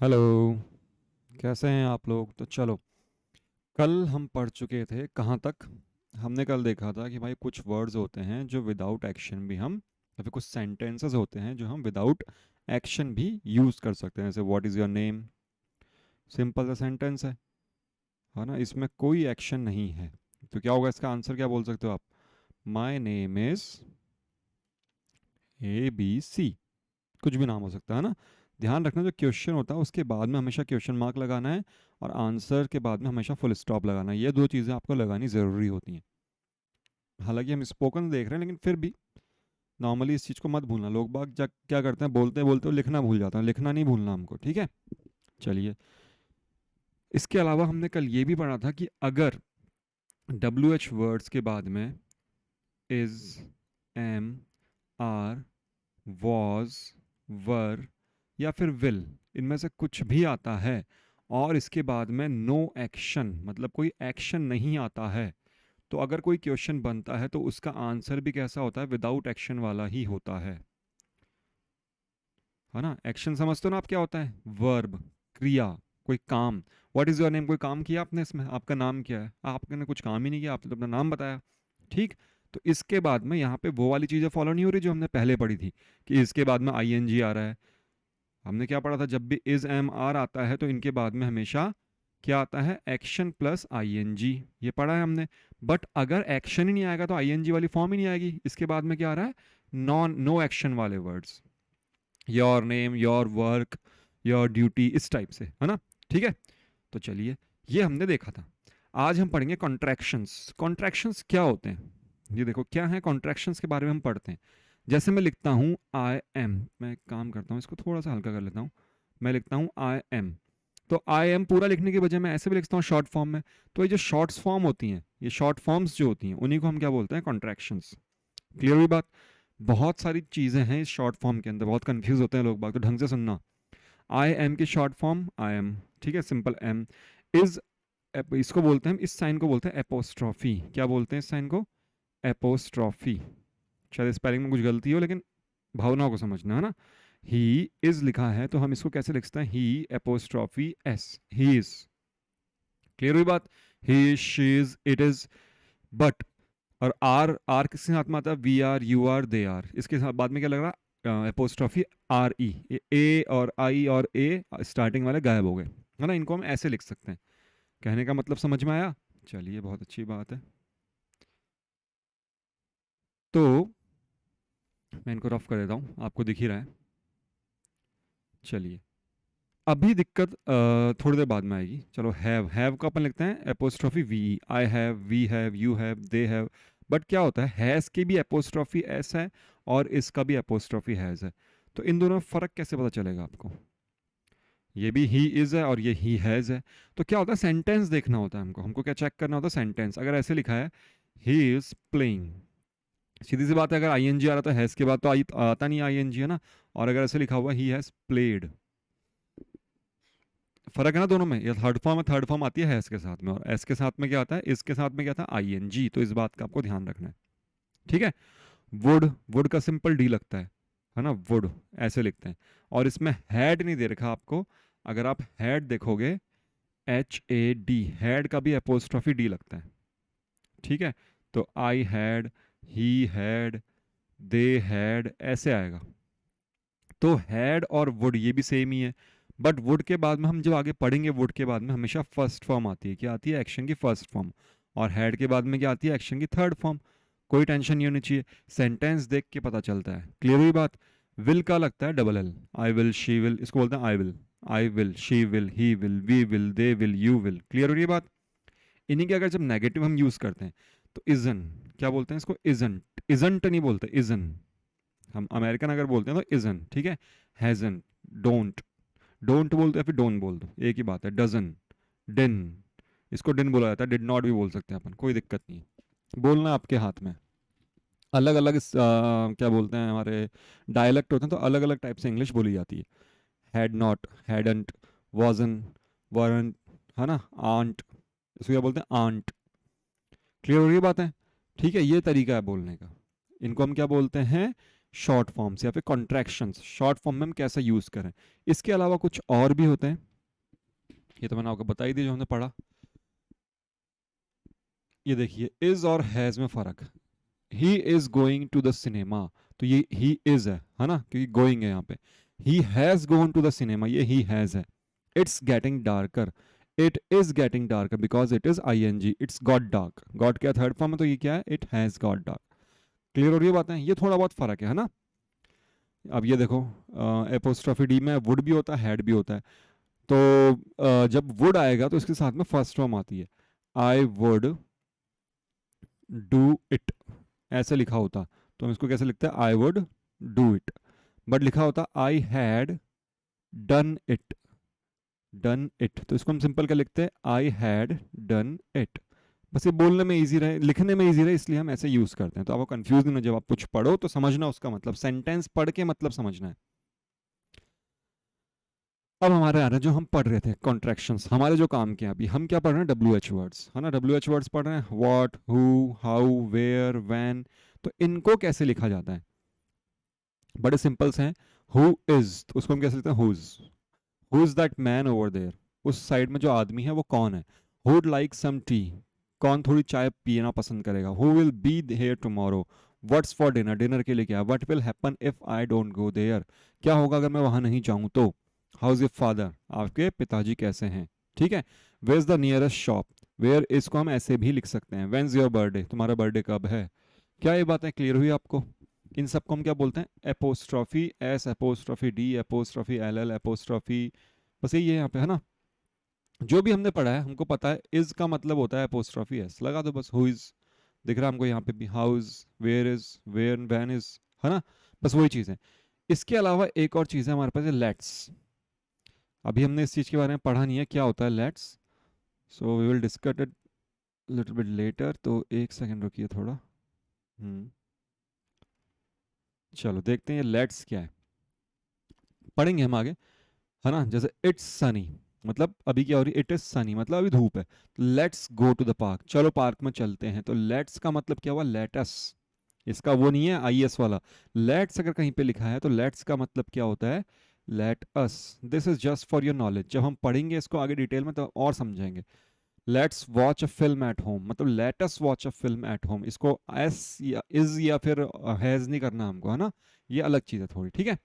Hello. कैसे हैं आप लोग? तो चलो, कल हम पढ़ चुके थे कहाँ तक? हमने कल देखा था कि भाई कुछ वर्ड्स होते हैं जो विदाउट एक्शन भी हम, या फिर कुछ सेंटेंसेस होते हैं जो हम विदाउट एक्शन भी यूज़ कर सकते हैं। जैसे what is your name, simple सा सेंटेंस है ना, इसमें कोई एक्शन नहीं है। तो क्या होगा, इसका आंसर क्या बोल सकते हो आप? My name is ABC। कुछ भी नाम हो सकता है ना। ध्यान रखना, जो क्वेश्चन होता है उसके बाद में हमेशा क्वेश्चन मार्क लगाना है, और आंसर के बाद में हमेशा फुल स्टॉप लगाना है। ये दो चीज़ें आपको लगानी ज़रूरी होती हैं। हालांकि हम स्पोकन देख रहे हैं, लेकिन फिर भी नॉर्मली इस चीज़ को मत भूलना। लोग बाग क्या करते हैं, बोलते बोलते लिखना भूल जाते हैं। लिखना नहीं भूलना हमको, ठीक है? चलिए, इसके अलावा हमने कल ये भी पढ़ा था कि अगर WH वर्ड्स के बाद में इज, एम, आर, वॉज, वर या फिर विल, इनमें से कुछ भी आता है और इसके बाद में नो एक्शन, मतलब कोई एक्शन नहीं आता है, तो अगर कोई क्वेश्चन बनता है तो उसका आंसर भी कैसा होता है? विदाउट एक्शन वाला ही होता है ना। एक्शन समझते हो ना आप? क्या होता है? वर्ब, क्रिया, कोई काम। व्हाट इज़ योर नेम, कोई काम किया आपने इसमें? आपका नाम क्या है? आपने कुछ काम ही नहीं किया, आपने तो अपना नाम बताया। ठीक। तो इसके बाद में यहाँ पे वो वाली चीज़ें फॉलो नहीं हो रही जो हमने पहले पढ़ी थी, कि इसके बाद में ING आ रहा है। हमने क्या पढ़ा था? जब भी इज, एम, आर आता है तो इनके बाद में हमेशा क्या आता है? Action plus ING। ये पढ़ा है हमने। बट अगर एक्शन ही नहीं आएगा तो ING वाली फॉर्म ही नहीं आएगी। इसके बाद में क्या आ रहा है? नॉन नो एक्शन वाले words, your name, your work, your duty, इस टाइप से, है ना। ठीक है। तो चलिए, ये हमने देखा था। आज हम पढ़ेंगे कॉन्ट्रैक्शंस। कॉन्ट्रैक्शंस क्या होते हैं, ये देखो क्या है। कॉन्ट्रैक्शंस के बारे में हम पढ़ते हैं। जैसे मैं लिखता हूँ IM, मैं एक काम करता हूँ, इसको थोड़ा सा हल्का कर लेता हूँ। मैं लिखता हूँ IM, तो IM पूरा लिखने के बजाय मैं ऐसे भी लिखता हूँ शॉर्ट फॉर्म में। तो ये जो शॉर्ट फॉर्म होती हैं, ये शॉर्ट फॉर्म्स जो होती हैं, उन्हीं को हम क्या बोलते हैं? कॉन्ट्रैक्शंस। क्लियर हुई बात? बहुत सारी चीज़ें हैं इस शॉर्ट फॉर्म के अंदर, बहुत कंफ्यूज होते हैं लोग बात, तो ढंग से सुनना। IM की शॉर्ट फॉर्म IM, ठीक है, सिंपल M। इज, इसको बोलते हैं हम, इस साइन को बोलते हैं एपोस्ट्रॉफी। क्या बोलते हैं इस साइन को? एपोस्ट्रॉफी। शायद स्पेलिंग में कुछ गलती हो, लेकिन भावनाओं को समझना है ना। ही इज लिखा है तो हम इसको कैसे लिखते हैं? He apostrophe S, he is. Clear हुई बात? He, she is, it is. But, और आर, आर किसके साथ में आता है? VRUR they are. इसके साथ बाद में क्या लग रहा? Apostrophe RE। ए और आई और ए स्टार्टिंग वाले गायब हो गए, है ना। इनको हम ऐसे लिख सकते हैं। कहने का मतलब समझ में आया? चलिए, बहुत अच्छी बात है। तो मैं इनको रफ कर देता हूँ, आपको दिख ही रहा है। चलिए, अभी दिक्कत थोड़ी देर बाद में आएगी। चलो, हैव का अपन लिखते हैं apostrophe V। I have, we have, you have, they have. But क्या होता है, हैज़ की भी एपोस्ट्रॉफी S है और इसका भी एपोस्ट्रॉफी हैज़ है। तो इन दोनों में फ़र्क कैसे पता चलेगा आपको? ये भी ही इज़ है और ये ही हैज़ है। तो क्या होता है, सेंटेंस देखना होता है हमको। हमको क्या चेक करना होता है? सेंटेंस। अगर ऐसे लिखा है ही इज़ प्लेइंग, सीधी सी बात है, अगर ING आ रहा तो हैज़ के बाद तो आता नहीं ING, है ना। और अगर ऐसे लिखा हुआ ही हैज़ प्लेड, फर्क है ना दोनों में। ये थर्ड फॉर्म है, थर्ड फॉर्म आती है एस के साथ में, और एस के साथ में क्या आता है? इसके साथ में क्या था? ING। तो इस बात का आपको ध्यान रखना है, ठीक है। वुड, वुड का सिंपल D लगता है ना। वुड ऐसे लिखते हैं। और इसमें हैड नहीं दे रखा आपको। अगर आप हैड देखोगे, HAD, हैड का भी अपोस्ट्रॉफी D लगता है, ठीक है। तो I had, he had, they had, ऐसे आएगा। तो हैड और वुड ये भी सेम ही है। बट वुड के बाद में हम जब आगे पढ़ेंगे, वुड के बाद में हमेशा फर्स्ट फॉर्म आती है। क्या आती है? एक्शन की फर्स्ट फॉर्म। और हैड के बाद में क्या आती है? एक्शन की थर्ड फॉर्म। कोई टेंशन नहीं होनी चाहिए, सेंटेंस देख के पता चलता है। क्लियर हुई बात? विल का लगता है DL। I will, she will, इसको बोलते हैं I will. I will, she will, he will, we will, they will, you will. Clear हो रही है बात? इन्हीं के अगर जब नेगेटिव हम यूज करते हैं तो इजन, क्या बोलते हैं इसको? इजंट। इजंट नहीं बोलते, इजन। हम अमेरिकन अगर बोलते हैं तो इजन, ठीक है। हैजन, डोंट, डोंट बोलते हैं, फिर डोंट बोल दो, एक ही बात है। डजन, डिन, इसको डिन बोला जाता है। डिड नॉट भी बोल सकते हैं अपन, कोई दिक्कत नहीं है। बोलना आपके हाथ में। अलग अलग क्या बोलते हैं, हमारे डायलेक्ट होते हैं तो अलग अलग टाइप से इंग्लिश बोली जाती है। हैड नॉट, हैडंट, वॉजन, वरंट, है ना। आंट, इसको क्या बोलते हैं? आंट। क्लियर हो रही है बातें? ठीक है, ये तरीका है बोलने का। इनको हम क्या बोलते हैं? शॉर्ट फॉर्म्स या फिर कॉन्ट्रैक्शंस, शॉर्ट फॉर्म में हम कैसे यूज करें। इसके अलावा कुछ और भी होते हैं, ये तो मैंने आपको बता ही दिया जो हमने पढ़ा। ये देखिए इज और हैज में फर्क, he is going to the cinema, तो ये ही इज है ना, क्योंकि गोइंग है यहाँ पे। He has gone to the cinema, ये ही हैज है। It's getting darker, it is getting darker because it is I N G, it's got dark, got क्या थर्ड फॉर्म है, तो ये क्या है, it has got dark. Clear हो रही है बातें, ये थोड़ा बहुत फर्क है ना। अब ये देखो एपोस्ट्रोफी डी में वुड भी होता है, हैड भी होता है। तो जब वुड आएगा तो इसके साथ में फर्स्ट फॉर्म आती है, आई वुड डू इट, ऐसे लिखा होता तो हम इसको कैसे लिखते हैं, I would do it. But लिखा होता I had done it, done it, तो इसको हम सिंपल क्या लिखते हैं, आई हैड डन इट। बस ये बोलने में इजी रहे, लिखने में इजी रहे, इसलिए हम ऐसे यूज करते हैं। तो आपको कंफ्यूज नहीं हो, जब आप कुछ पढ़ो तो समझना उसका मतलब, सेंटेंस पढ़ के मतलब समझना है। अब हमारे आ रहा है जो हम पढ़ रहे थे कॉन्ट्रैक्शंस, हमारे जो काम के हैं अभी, हम क्या पढ़ रहे हैं, डब्ल्यू एच वर्ड्स, है ना, डब्ल्यू एच वर्ड्स पढ़ रहे हैं, what, who, how, where, when. तो इनको कैसे लिखा जाता है, बड़े सिंपल से हैं। हु इज, तो उसको हम कैसे लिखते हैं, who is that man over there, उस साइड में जो आदमी है वो कौन है। हुड लाइक सम टी, कौन थोड़ी चाय पीना पसंद करेगा। Who will be here tomorrow, what's for dinner, dinner के लिए क्या। What will happen if I don't go there, क्या होगा अगर मैं वहां नहीं जाऊं तो। हाउ इज योर फादर, आपके पिताजी कैसे हैं। ठीक है। Where is the nearest shop, where इसको हम ऐसे भी लिख सकते हैं, व्हेन इज योर बर्थडे, तुम्हारा बर्थडे कब है। क्या ये बातें क्लियर हुई आपको। इन सबको हम क्या बोलते हैं, apostrophe S, apostrophe D, apostrophe L L, apostrophe, बस यही है यहाँ पे, है ना। जो भी हमने पढ़ा है हमको पता है, इज का मतलब होता है एपोस्ट्रॉफी एस, लगा दो बस। हु इज दिख रहा है हमको यहाँ पे भी, how is, where is, where when is, है ना, बस वही चीज़ है। इसके अलावा एक और चीज़ है हमारे पास, लेट्स। अभी हमने इस चीज़ के बारे में पढ़ा नहीं है, क्या होता है let's, so we will discuss it little bit later. तो एक सेकंड रुकिए थोड़ा। चलो देखते हैं ये लेट्स क्या है, पढ़ेंगे हम आगे, है ना। जैसे इट्स सनी, मतलब अभी क्या हो रही है, इट इज सनी मतलब अभी धूप है। Let's go to the park, चलो पार्क में चलते हैं। तो लेट्स का मतलब क्या हुआ, लेटस, इसका वो नहीं है आई एस वाला। लेट्स अगर कहीं पे लिखा है तो लेट्स का मतलब क्या होता है, let us. This is just for your knowledge, जब हम पढ़ेंगे इसको आगे डिटेल में तो और समझेंगे। Let's watch a film at home, मतलब let us watch a film at home, इसको एस या इज या फिर हैज नहीं करना हमको, है ना, ये अलग चीज़ है थोड़ी, ठीक है।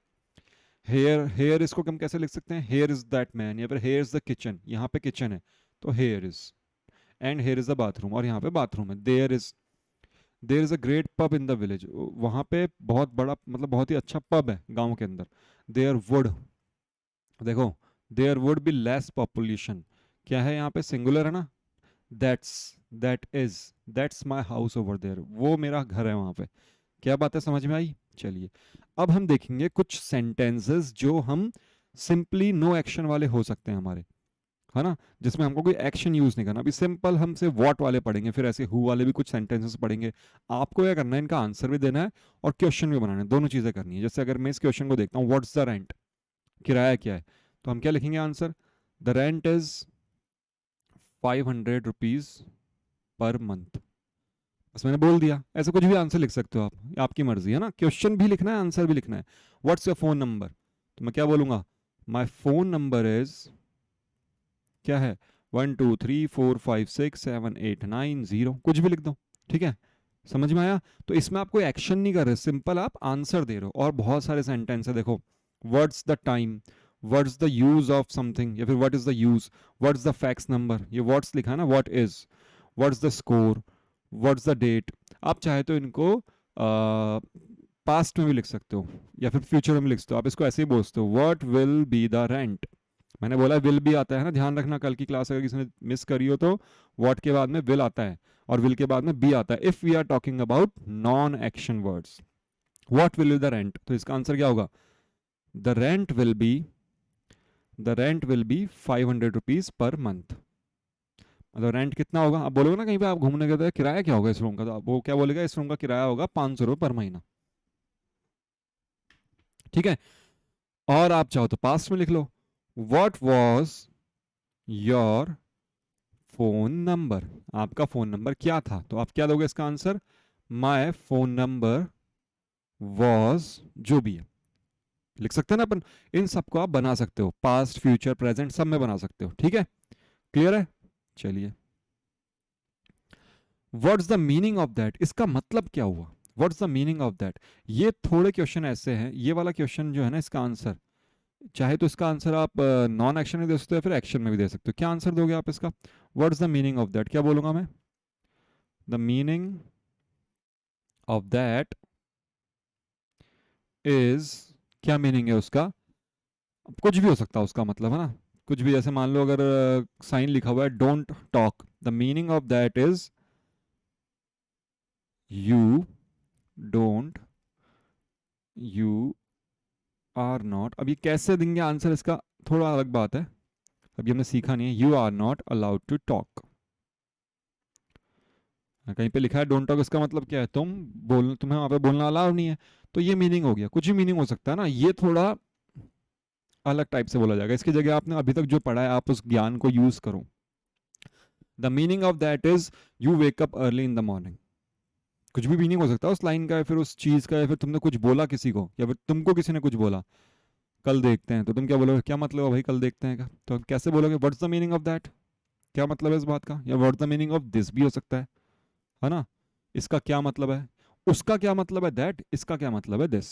हेयर, हेयर इसको हम कैसे लिख सकते हैं, हेयर इज दैट मैन, या फिर हेयर इज द किचन, यहाँ पे किचन है तो here is, and here is the bathroom, और यहाँ पे बाथरूम है। There is a great pub in the village, वहाँ पे बहुत बड़ा मतलब बहुत ही अच्छा पब है गांव के अंदर। देयर वुड, देखो there would be less population, क्या है यहाँ पे, सिंगुलर है ना। That's, that is, that's my house over there, वो मेरा घर है वहाँ पे। क्या बात है, समझ में आई। चलिए अब हम देखेंगे कुछ सेंटेंसेस जो हम सिंपली नो एक्शन वाले हो सकते हैं हमारे, है ना, जिसमें हमको कोई एक्शन यूज नहीं करना। अभी सिंपल हम से व्हाट वाले पढ़ेंगे, फिर ऐसे हु वाले भी कुछ सेंटेंसेस पढ़ेंगे। आपको क्या करना है, इनका आंसर भी देना है और क्वेश्चन भी बनाना है, दोनों चीजें करनी है। जैसे अगर मैं इस क्वेश्चन को देखता हूँ, व्हाट्स द रेंट, किराया क्या है, तो हम क्या लिखेंगे answer, the rent is 500 rupees पर मंथ। बस मैंने बोल दिया, ऐसे कुछ भी आंसर लिख सकते हो आप, आपकी मर्जी है ना, क्वेश्चन भी लिखना है आंसर भी लिखना है। व्हाट्स योर फोन नंबर, तो मैं क्या बोलूंगा, माई फोन नंबर इज, क्या है, 1234567890, कुछ भी लिख दो, ठीक है। समझ में आया। तो इसमें आप कोई एक्शन नहीं कर रहे, सिंपल आप आंसर दे रहे हो। और बहुत सारे सेंटेंस है, देखो, what's the time, what's the use of something, या फिर what is the use, what's the fax number, ये व्हाट्स लिखा है ना, what is, what's the score, what's the date. आप चाहे तो इनको पास्ट में भी लिख सकते हो या फिर फ्यूचर में भी लिख सकते हो, आप इसको ऐसे ही बोलते हो, what will be the rent. मैंने बोला विल भी आता है ना, ध्यान रखना, कल की क्लास अगर किसी ने मिस करी हो तो व्हाट के बाद में विल आता है और विल के बाद में बी आता है, if we are talking about non action words. What will be the rent, तो इसका आंसर क्या होगा, the rent will be, the rent will be 500 rupees पर मंथ। मतलब रेंट कितना होगा, आप बोलोगे ना कहीं पे आप घूमने गए तो किराया क्या होगा इस रूम का, तो वो क्या बोलेगा, इस रूम का किराया होगा 500 रुपये पर महीना, ठीक है। और आप चाहो तो पास्ट में लिख लो, what was your phone number, आपका फोन नंबर क्या था, तो आप क्या दोगे इसका answer, my phone number was, जो भी है लिख सकते हैं ना अपन। इन सबको आप बना सकते हो, पास्ट फ्यूचर प्रेजेंट सब में बना सकते हो, ठीक है, क्लियर है। चलिए, what's the meaning of that, इसका मतलब क्या हुआ, what's the meaning of that. ये थोड़े क्वेश्चन ऐसे हैं, ये वाला क्वेश्चन जो है ना, इसका आंसर चाहे तो इसका आंसर आप नॉन एक्शन में दे सकते हो, फिर एक्शन में भी दे सकते हो। क्या आंसर दोगे आप इसका, what's the meaning of that, क्या बोलूंगा मैं, the meaning of that is, क्या मीनिंग है उसका, कुछ भी हो सकता है उसका मतलब, है ना, कुछ भी। जैसे मान लो अगर साइन लिखा हुआ है don't talk, the meaning of that is you don't, you are not. अब ये कैसे देंगे आंसर इसका, थोड़ा अलग बात है, अभी हमने सीखा नहीं है। You are not allowed to talk, कहीं पे लिखा है डोंट टॉक, इसका मतलब क्या है, तुम्हें वहां पे बोलना अलाउड नहीं है। तो ये मीनिंग हो गया, कुछ भी मीनिंग हो सकता है ना, ये थोड़ा अलग टाइप से बोला जाएगा। इसकी जगह आपने अभी तक जो पढ़ा है आप उस ज्ञान को यूज करो। The meaning of that is you wake up early in the morning. कुछ भी मीनिंग हो सकता है उस लाइन का, या फिर उस चीज का, या फिर तुमने कुछ बोला किसी को, या फिर तुमको किसी ने कुछ बोला कल देखते हैं, तो तुम क्या बोलोगे, क्या मतलब है भाई कल देखते हैं का, तो कैसे बोलोगे, what's the meaning of that, क्या मतलब है इस बात का, या what's the meaning of this भी हो सकता है ना, इसका क्या मतलब है, उसका क्या मतलब है दैट, इसका क्या मतलब है दिस,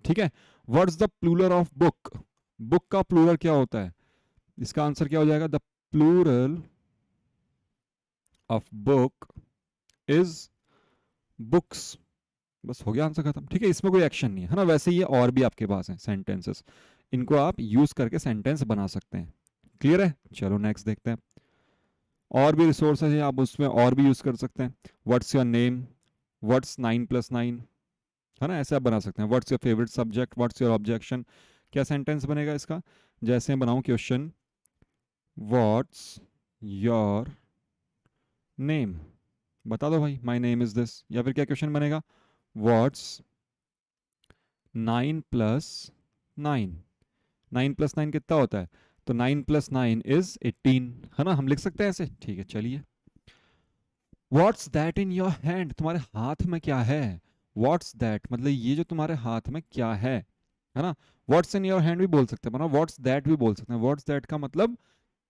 ठीक है। What's the plural of book, book का प्लूरल क्या होता है, इसका आंसर क्या हो जाएगा, the plural of book is books. बस हो गया आंसर खत्म, ठीक है, इसमें कोई एक्शन नहीं है ना। वैसे ये और भी आपके पास है सेंटेंसेस, इनको आप यूज करके सेंटेंस बना सकते हैं, क्लियर है। चलो नेक्स्ट देखते हैं, और भी रिसोर्सेज हैं, आप उसमें और भी यूज कर सकते हैं। व्हाट्स योर नेम, व्हाट्स 9 + 9, है ना, ऐसे आप बना सकते हैं। What's your favourite subject, what's your objection. क्या सेंटेंस बनेगा इसका, जैसे बनाऊं क्वेश्चन, व्हाट्स योर नेम, बता दो भाई, माई नेम इज दिस। या फिर क्या क्वेश्चन बनेगा, व्हाट्स 9 + 9, 9 + 9 कितना होता है, तो 9 + 9 = 18, है ना, हम लिख सकते हैं ऐसे, ठीक है। चलिए, what's that in your hand, तुम्हारे हाथ में क्या है, व्हाट्स दैट मतलब ये जो तुम्हारे हाथ में क्या है ना। व्हाट्स इन योर हैंड भी बोल सकते हैं, व्हाट्स दैट भी बोल सकते हैं। व्हाट्स दैट का मतलब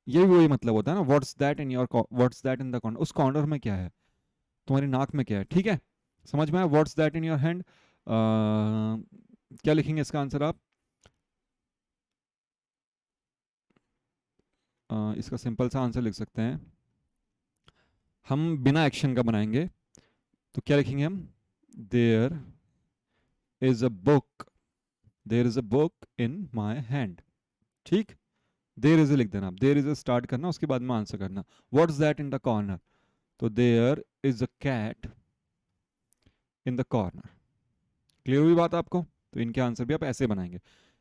ये भी वही मतलब होता है ना, what's that in your, what's that in the corner, उस कॉर्नर में क्या है, तुम्हारी नाक में क्या है, ठीक है, समझ में आया। What's that in your hand, क्या लिखेंगे इसका आंसर आप, इसका सिंपल सा आंसर लिख सकते हैं हम, बिना एक्शन का बनाएंगे, तो क्या लिखेंगे हम, there is a book, there is a book in my hand, ठीक। देयर इज लिख देना, देयर इज स्टार्ट करना, उसके बाद में आंसर करना। What's that in the corner, तो there is a cat in the corner, clear हुई बात आपको। तो इनके आंसर भी आप ऐसे बनाएंगे।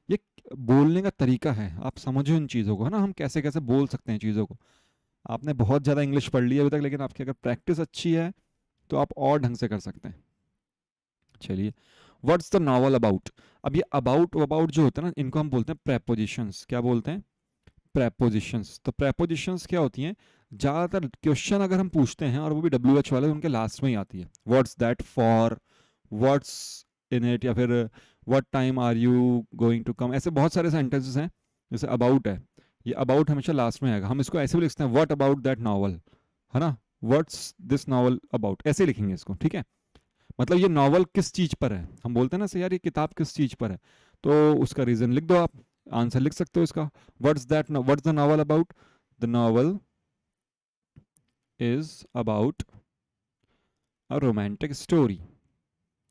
ये बोलने का तरीका है, आप समझो इन चीज़ों को, है ना, हम कैसे कैसे बोल सकते हैं चीज़ों को। आपने बहुत ज़्यादा इंग्लिश पढ़ ली है अभी तक, लेकिन आपकी अगर प्रैक्टिस अच्छी है तो आप और ढंग से कर सकते हैं। चलिए, व्हाट्स द नॉवल अबाउट। अब ये अबाउट अबाउट जो होता है ना, इनको हम बोलते हैं प्रेपोजिशंस। क्या बोलते हैं, प्रेपोजिशंस। तो प्रेपोजिशंस क्या होती हैं, ज़्यादातर क्वेश्चन अगर हम पूछते हैं और वो भी WH वाले, उनके लास्ट में ही आती है। What's that for, what's in it, या फिर what time are you going to come, ऐसे बहुत सारे सेंटेंसेस हैं। जैसे अबाउट है, ये अबाउट हमेशा लास्ट में आएगा, हम इसको ऐसे भी लिखते हैं, व्हाट अबाउट दैट नॉवल, है ना, व्हाट्स दिस नॉवल अबाउट, ऐसे लिखेंगे इसको, ठीक है। मतलब ये नॉवल किस चीज़ पर है, हम बोलते हैं ना सर यार ये किताब किस चीज़ पर है, तो उसका रीज़न लिख दो आप, आंसर लिख सकते हो इसका। What's the novel about, the novel is about a romantic story,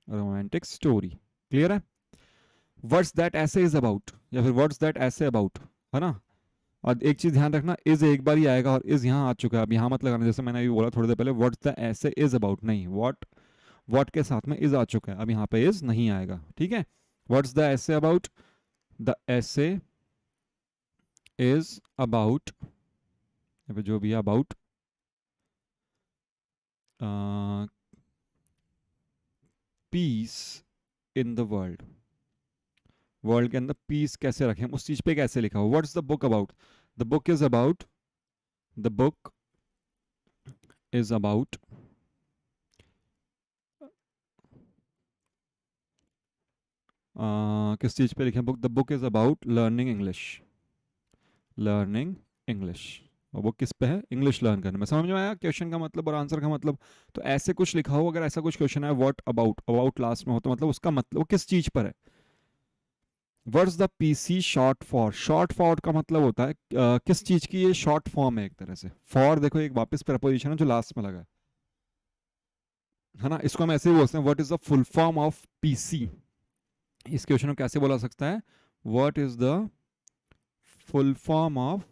romantic story, clear है। व्हाट्स दैट ऐसे इज अबाउट, या फिर व्हाट्स दैट ऐसे अबाउट, है ना। और एक चीज ध्यान रखना, इज एक बार ही आएगा और इज यहाँ आ चुका है, अब यहाँ मत लगाना, जैसे मैंने अभी बोला थोड़ी देर पहले, व्हाट्स द ऐसे इज अबाउट, नहीं, व्हाट के साथ में इज आ चुका है, अब यहाँ पे इज नहीं आएगा, ठीक है। व्हाट्स द ऐसे अबाउट, द ऐसे इज अबाउट, या फिर जो भी है about piece in the world, world के अंदर पीस कैसे रखें, उस चीज पे कैसे लिखा हो। What's the book about, the book is about, the book is about किस चीज़ पे लिखें book? The book is about learning English, learning English. और वो किस पे है? इंग्लिश लर्न करने में। समझ में आया क्वेश्चन का मतलब और आंसर का मतलब? तो ऐसे कुछ लिखा हो, अगर ऐसा कुछ क्वेश्चन है व्हाट अबाउट, अबाउट लास्ट में हो, तो मतलब उसका मतलब वो किस चीज़ पर है। What's the PC short for? Short for का मतलब होता है किस चीज़ की ये शॉर्ट फॉर्म है एक तरह से। फॉर देखो एक वापस प्रपोजिशन है जो लास्ट में लगा है ना, इसको हम ऐसे ही बोलते हैं what is the full form of PC. इस क्वेश्चन को कैसे बोला सकता है? What is the full form of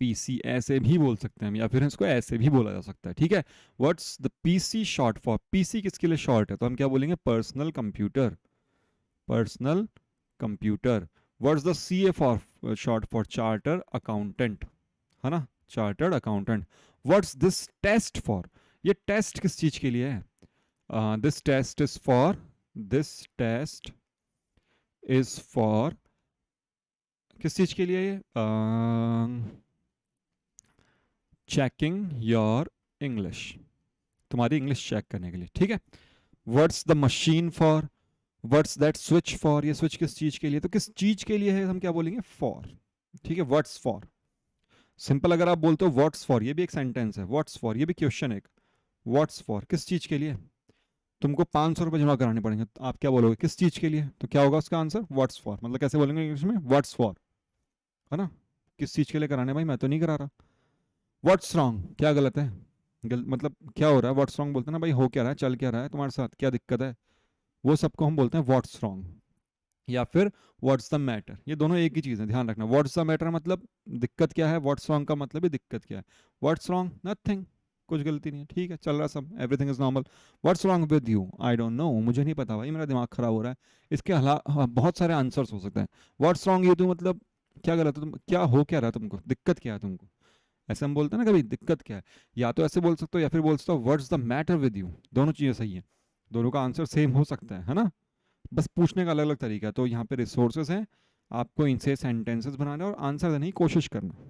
PC, ऐसे भी बोल सकते हैं हम, या फिर इसको ऐसे भी बोला जा सकता है। ठीक है, what's the PC short for? PC किसके लिए शॉर्ट है? तो हम क्या बोलेंगे? Personal computer, personal computer. What's the CA for? Short for charter accountant, है ना, chartered accountant. What's this test for? ये टेस्ट किस चीज के लिए है? This test is for, this test is for किस चीज के लिए? ये चेकिंग योर इंग्लिश, तुम्हारी इंग्लिश चेक करने के लिए। ठीक है, what's the machine for? What's that switch for? ये स्विच किस चीज के लिए? तो किस चीज के लिए है हम क्या बोलेंगे? फॉर। ठीक है, व्हाट्स फॉर। सिंपल अगर आप बोलते हो व्हाट्स फॉर, ये भी एक सेंटेंस है। व्हाट्स फॉर ये भी क्वेश्चन है एक। व्हाट्स फॉर किस चीज के लिए? तुमको 500 रुपये जमा कराने पड़ेंगे, तो आप क्या बोलोगे? किस चीज के लिए? तो क्या होगा उसका आंसर? What's for. मतलब कैसे बोलेंगे इंग्लिश में? व्हाट्स फॉर, है ना, किस चीज के लिए कराने? भाई मैं तो नहीं करा रहा। व्हाट्स रॉन्ग, क्या गलत है? मतलब क्या हो रहा है? व्हाट्स रॉन्ग बोलते हैं ना भाई, हो क्या रहा है, चल क्या रहा है तुम्हारे साथ, क्या दिक्कत है, वो सबको हम बोलते हैं व्हाट्स रॉन्ग। या फिर व्हाट्स द मैटर, ये दोनों एक ही चीज़ है, ध्यान रखना। व्हाट्स द मैटर मतलब दिक्कत क्या है, व्हाट्स रॉन्ग का मतलब ही दिक्कत क्या है। What's wrong? नथिंग, कुछ गलती नहीं है, ठीक है, चल रहा सब, everything is normal. What's wrong with you? I don't know, मुझे नहीं पता भाई, मेरा दिमाग खराब हो रहा है। इसके बहुत सारे आंसर्स हो सकते हैं। व्हाट्स रॉन्ग यू टू मतलब क्या गलत है, तुम क्या हो क्या रहा है तुमको, दिक्कत क्या है तुमको, ऐसे हम बोलते हैं ना कभी, दिक्कत क्या है। या तो ऐसे बोल सकते हो या फिर बोल सकते हो what's the matter with you. दोनों चीज़ें सही है, दोनों का आंसर सेम हो सकता है ना, बस पूछने का अलग अलग तरीका है। तो यहाँ पे रिसोर्सेज हैं, आपको इनसे सेंटेंसेस बनाना और आंसर देने की कोशिश करना।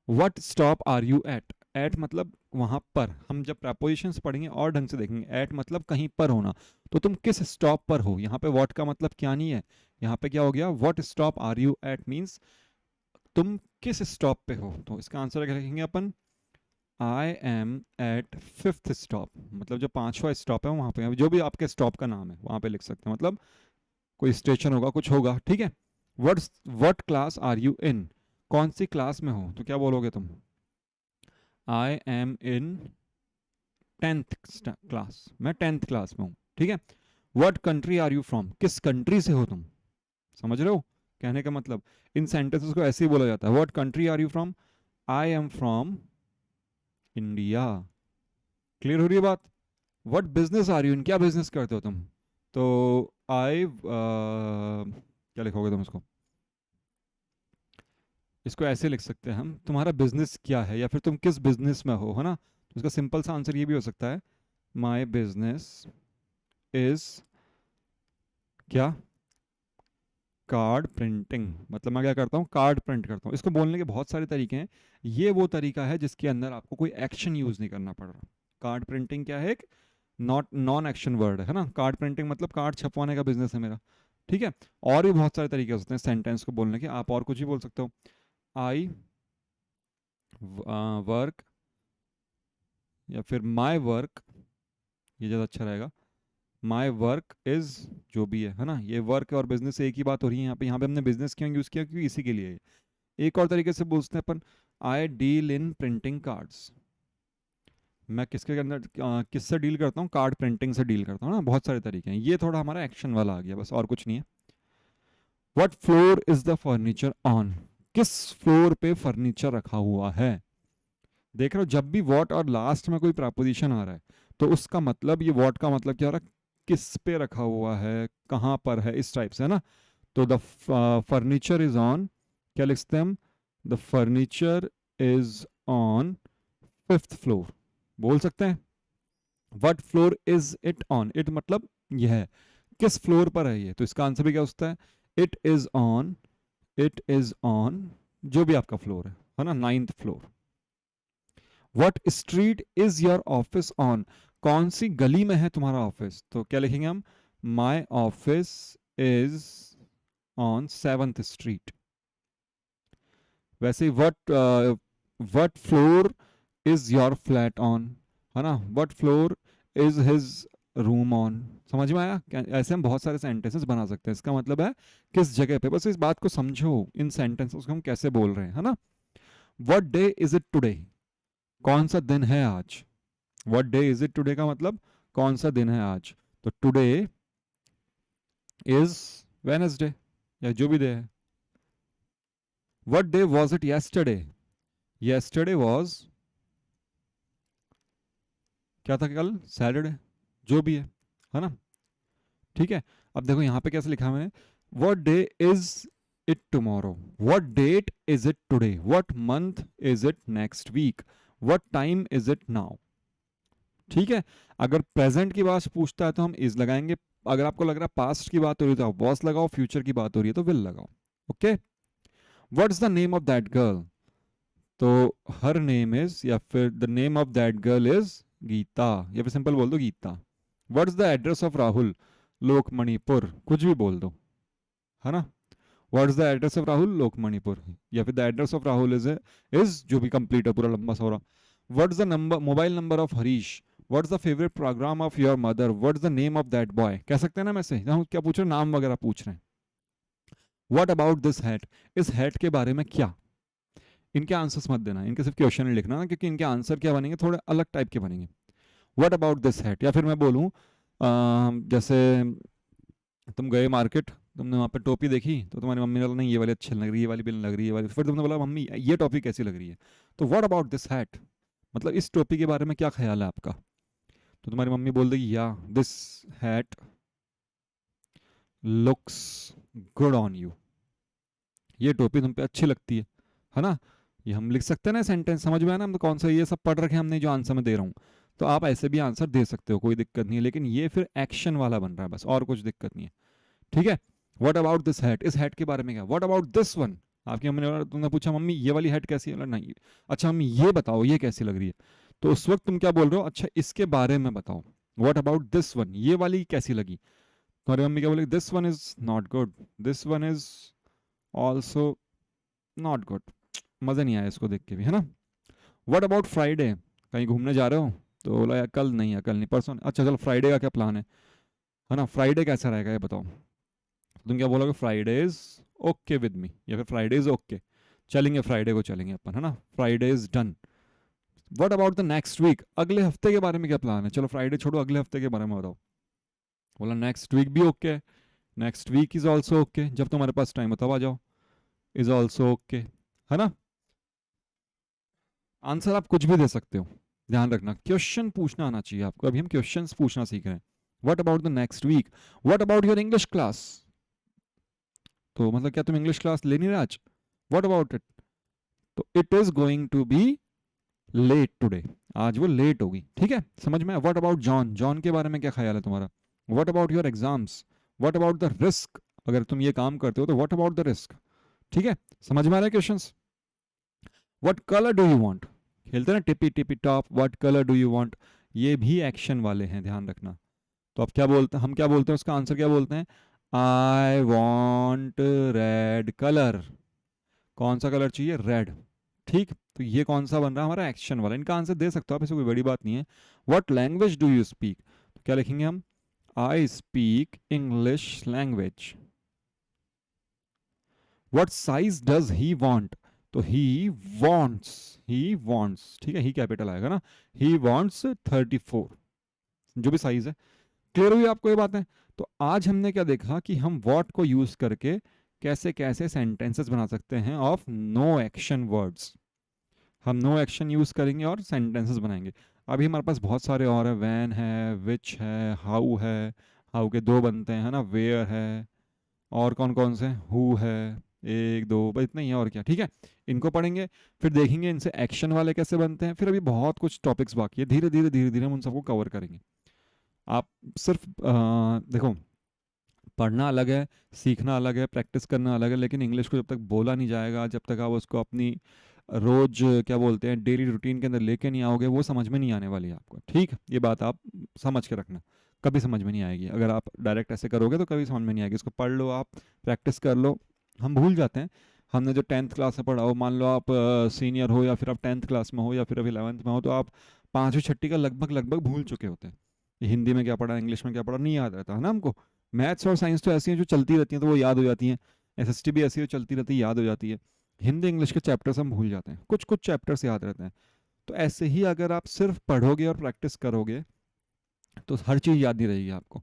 What stop are you at? At मतलब वहां पर, हम जब प्रपोजिशंस पढ़ेंगे और ढंग से देखेंगे। एट मतलब कहीं पर होना, तो तुम किस स्टॉप पर हो? यहाँ पे व्हाट का मतलब क्या नहीं है, यहाँ पे क्या हो गया? What stop are you at means तुम किस स्टॉप पे हो। तो इसका आंसर क्या लिखेंगे अपन? I am at fifth stop, मतलब जो पांचवा स्टॉप है वहां पे, जो भी आपके स्टॉप का नाम है वहां पे लिख सकते हैं, मतलब कोई स्टेशन होगा, कुछ होगा। ठीक है, what class are you in? कौन सी क्लास में हो? तो क्या बोलोगे तुम? I am in 10th class, मैं 10th क्लास में हूँ। ठीक है, what country are you from? किस कंट्री से हो तुम? समझ रहे हो कहने का मतलब? इन सेंटेंसेस को ऐसे ही बोला जाता है, what country are you from? I am from India. Clear हो रही है बात? What business are you in? क्या बिजनेस करते हो तुम? तो आई क्या लिखोगे तुम इसको? इसको ऐसे लिख सकते हैं हम, तुम्हारा बिजनेस क्या है, या फिर तुम किस बिजनेस में हो, है ना। तो इसका सिंपल सा आंसर ये भी हो सकता है, माई बिजनेस इज क्या? Card printing. मतलब मैं क्या करता हूँ? कार्ड प्रिंट करता हूँ। इसको बोलने के बहुत सारे तरीके हैं, ये वो तरीका है जिसके अंदर आपको कोई एक्शन यूज नहीं करना पड़ रहा। कार्ड प्रिंटिंग क्या है? एक नॉन एक्शन वर्ड है ना। कार्ड प्रिंटिंग मतलब कार्ड छपवाने का बिजनेस है मेरा। ठीक है, और भी बहुत सारे तरीके हो सकते हैं सेंटेंस को बोलने के, आप और कुछ भी बोल सकते हो। आई वर्क, या फिर माई वर्क, ये ज़्यादा अच्छा रहेगा। माई वर्क इज, जो भी है ना, ये वर्क और बिजनेस एक ही बात हो रही है यहाँ पे। यहाँ पे हमने बिजनेस क्यों यूज़ किया? क्योंकि इसी के लिए है। एक और तरीके से बोलते हैं अपन, I deal in printing cards. मैं किसके अंदर किससे डील करता हूँ? कार्ड प्रिंटिंग से डील करता हूँ ना। बहुत सारे तरीके हैं, ये थोड़ा हमारा एक्शन वाला आ गया बस, और कुछ नहीं है। What floor is the furniture on? किस फ्लोर पे फर्नीचर रखा हुआ है? देख रहे हो, जब भी व्हाट और लास्ट में कोई प्रपोजिशन आ रहा है तो उसका मतलब, ये व्हाट का मतलब क्या हो रहा है? किस पे रखा हुआ है, कहाँ पर है, इस टाइप से, है ना। तो द फर्नीचर इज ऑन, क्या लिखते हैं हम? The furniture is on fifth floor, बोल सकते हैं। What floor is it on? It मतलब यह है, किस फ्लोर पर है ये। तो इसका आंसर भी क्या होता है? It is on, it is on जो भी आपका फ्लोर है ना, 9th floor. What street is your office on? कौन सी गली में है तुम्हारा ऑफिस? तो क्या लिखेंगे हम? My office is on 7th street. वैसे what floor is your flat on, है ना, what floor is his room on. समझ में आया? ऐसे हम बहुत सारे सेंटेंसेस बना सकते हैं। इसका मतलब है किस जगह पे, बस इस बात को समझो, इन सेंटेंसेस को हम कैसे बोल रहे हैं, है ना। What day is it today, कौन सा दिन है आज। What day is it today का मतलब कौन सा दिन है आज। तो टुडे इज वेडनेसडे, या जो भी डे है। What day was it yesterday, yesterday was, क्या था कल, सैटरडे, जो भी है ना। ठीक है। अब देखो यहाँ पे कैसे लिखा है मैंने, what day is it tomorrow, what date is it today, what month is it next week, what time is it now. ठीक है। अगर प्रेजेंट की बात पूछता है तो हम इज लगाएंगे। अगर आपको लग रहा है पास्ट की बात हो रही है तो आप वॉस लगाओ, फ्यूचर की बात हो रही है तो विल लगाओ। Okay. What is the name of that girl, तो हर नेम इज, या फिर the name of that girl is Geeta, या फिर सिंपल बोल दो Geeta. What is the address of Rahul, Lokmanipur, कुछ भी बोल दो, है ना। What is the address of Rahul, Lokmanipur, या फिर the address of Rahul is जो भी कंप्लीट है पूरा लंबा सा हो रहा। What is the number, mobile number of Harish, what is the favourite programme of your mother, what is the name of that boy, कह सकते हैं ना। मैं से हम क्या पूछ रहे हैं, नाम वगैरह पूछ रहे हैं। व्हाट अबाउट दिस हैट, इस हैट के बारे में क्या। इनके आंसर्स मत देना, इनके सिर्फ क्वेश्चन लिखना ना, क्योंकि इनके आंसर क्या बनेंगे, थोड़े अलग टाइप के बनेंगे। व्हाट अबाउट दिस हैट, या फिर मैं बोलूँ जैसे तुम गए मार्केट, तुमने वहाँ पे टोपी देखी तो तुम्हारी मम्मी ने बोला नहीं ये वाली अच्छी लग रही है, ये वाली भी नहीं लग रही है, ये वाली, फिर तुमने बोला मम्मी ये टोपी कैसी लग रही है। तो व्हाट अबाउट दिस हैट, मतलब इस टोपी के बारे में क्या ख्याल है आपका। तो तुम्हारी मम्मी बोल देगी या this hat looks good on you, ये टोपी तुम पे अच्छी लगती है ना। ये हम लिख सकते हैं ना सेंटेंस, समझ में आया ना। हम तो कौन सा ये सब पढ़ रखे हैं हमने जो आंसर में दे रहा हूँ, तो आप ऐसे भी आंसर दे सकते हो, कोई दिक्कत नहीं है। लेकिन ये फिर एक्शन वाला बन रहा है बस, और कुछ दिक्कत नहीं है। ठीक है। व्हाट अबाउट दिस हैट, इस हैट के बारे में क्या। व्हाट अबाउट दिस वन, आपकी मम्मी ने, तुमने पूछा मम्मी ये वाली हैट कैसी है, नहीं अच्छा मम्मी ये बताओ ये कैसी लग रही है। तो उस वक्त तुम क्या बोल रहे हो, अच्छा इसके बारे में बताओ। व्हाट अबाउट दिस वन, ये वाली कैसी लगी। तुम्हारी मम्मी क्या बोलेगी, this one is not good, this one is also not good, मज़ा नहीं आया इसको देख के भी, है ना। व्हाट अबाउट फ्राइडे, कहीं घूमने जा रहे हो, तो बोला यार कल नहीं है, कल नहीं परसों, अच्छा चलो फ्राइडे का क्या प्लान है ना, फ्राइडे कैसा रहेगा ये बताओ। तुम क्या बोलोगे, Friday is okay with me, या फिर फ्राइडे इज ओके, चलेंगे फ्राइडे को चलेंगे अपन, है ना, Friday is done. What about the next week, अगले हफ्ते के बारे में क्या प्लान है, चलो फ्राइडे छोड़ो अगले हफ्ते के बारे में बताओ। बोला नेक्स्ट वीक भी okay, next week is also okay, जब तुम्हारे पास टाइम हो तब आ जाओ, इज ऑल्सो ओके, है ना। आंसर आप कुछ भी दे सकते हो, ध्यान रखना क्वेश्चन पूछना आना चाहिए आपको। अभी हम क्वेश्चंस पूछना सीख रहे हैं। What about the next week, what about your English class, तो मतलब क्या तुम इंग्लिश क्लास ले नहीं रहे आज। व्हाट अबाउट इट, तो it is going to be late today, आज वो लेट होगी। ठीक है, समझ में। व्हाट अबाउट जॉन, जॉन के बारे में क्या ख्याल है तुम्हारा। What about your exams, what about the risk, अगर तुम ये काम करते हो तो व्हाट अबाउट द रिस्क। ठीक है, समझ में आ रहा है questions. What colour do you want, खेलते हैं ना tippy tippy top, what colour do you want, ये भी एक्शन वाले हैं, ध्यान रखना। तो अब क्या बोलते हैं, हम क्या बोलते हैं, उसका आंसर क्या बोलते हैं, आई वॉन्ट रेड कलर, कौन सा कलर चाहिए, रेड। ठीक, तो ये कौन सा बन रहा है हमारा, एक्शन वाला। इनका आंसर दे सकते हो आप, ऐसे कोई बड़ी बात नहीं है। What language do you speak, तो क्या लिखेंगे हम, I speak English language. What size does he want, तो ही वॉन्ट्स, ठीक है, ही कैपिटल आएगा ना, ही वॉन्ट्स 34, जो भी साइज है। क्लियर हुई आपको ये बातें। तो आज हमने क्या देखा कि हम व्हाट को यूज करके कैसे कैसे सेंटेंसेस बना सकते हैं ऑफ नो एक्शन वर्ड्स। हम नो एक्शन यूज करेंगे और सेंटेंसेस बनाएंगे। अभी हमारे पास बहुत सारे और है, वैन है, विच है, हाउ है, हाउ के दो बनते हैं, है ना, वेयर है, और कौन कौन से, हु है, एक दो, बस इतना ही है, और क्या। ठीक है, इनको पढ़ेंगे, फिर देखेंगे इनसे एक्शन वाले कैसे बनते हैं। फिर अभी बहुत कुछ टॉपिक्स बाकी है, धीरे धीरे धीरे धीरे हम उन सबको कवर करेंगे। आप सिर्फ देखो, पढ़ना अलग है, सीखना अलग है, प्रैक्टिस करना अलग है, लेकिन इंग्लिश को जब तक बोला नहीं जाएगा, जब तक आप उसको अपनी रोज क्या बोलते हैं डेली रूटीन के अंदर लेके नहीं आओगे, वो समझ में नहीं आने वाली है आपको। ठीक, ये बात आप समझ के रखना। कभी समझ में नहीं आएगी। अगर आप डायरेक्ट ऐसे करोगे तो कभी समझ में नहीं आएगी। इसको पढ़ लो, आप प्रैक्टिस कर लो। हम भूल जाते हैं। हमने जो 10th क्लास में पढ़ा हो, मान लो आप सीनियर हो या फिर आप 10th क्लास में हो या फिर अभी 11th में हो, तो आप पाँचवीं छठी का लगभग लगभग भूल चुके होते हैं। ये हिंदी में क्या पढ़ा, इंग्लिश में क्या पढ़ा, नहीं याद रहता है ना हमको। मैथ्स और साइंस तो ऐसी हैं जो चलती रहती हैं तो वो याद हो जाती हैं। एसएसटी भी ऐसी हो चलती रहती है, याद हो जाती है। हिंदी इंग्लिश के चैप्टर्स हम भूल जाते हैं, कुछ कुछ चैप्टर्स याद रहते हैं। तो ऐसे ही अगर आप सिर्फ पढ़ोगे और प्रैक्टिस करोगे तो हर चीज़ याद नहीं रहेगी आपको।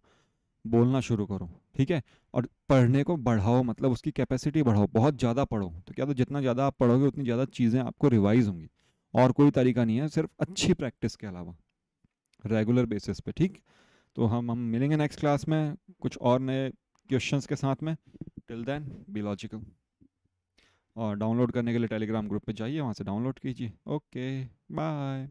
बोलना शुरू करो, ठीक है। और पढ़ने को बढ़ाओ, मतलब उसकी कैपेसिटी बढ़ाओ, बहुत ज़्यादा पढ़ो। तो क्या, तो जितना ज़्यादा आप पढ़ोगे उतनी ज़्यादा चीज़ें आपको रिवाइज होंगी। और कोई तरीका नहीं है सिर्फ अच्छी प्रैक्टिस के अलावा, रेगुलर बेसिस पे, ठीक। तो हम मिलेंगे नेक्स्ट क्लास में कुछ और नए क्वेश्चंस के साथ में। Till then be logical. और डाउनलोड करने के लिए टेलीग्राम ग्रुप पे जाइए, वहाँ से डाउनलोड कीजिए। Okay, bye.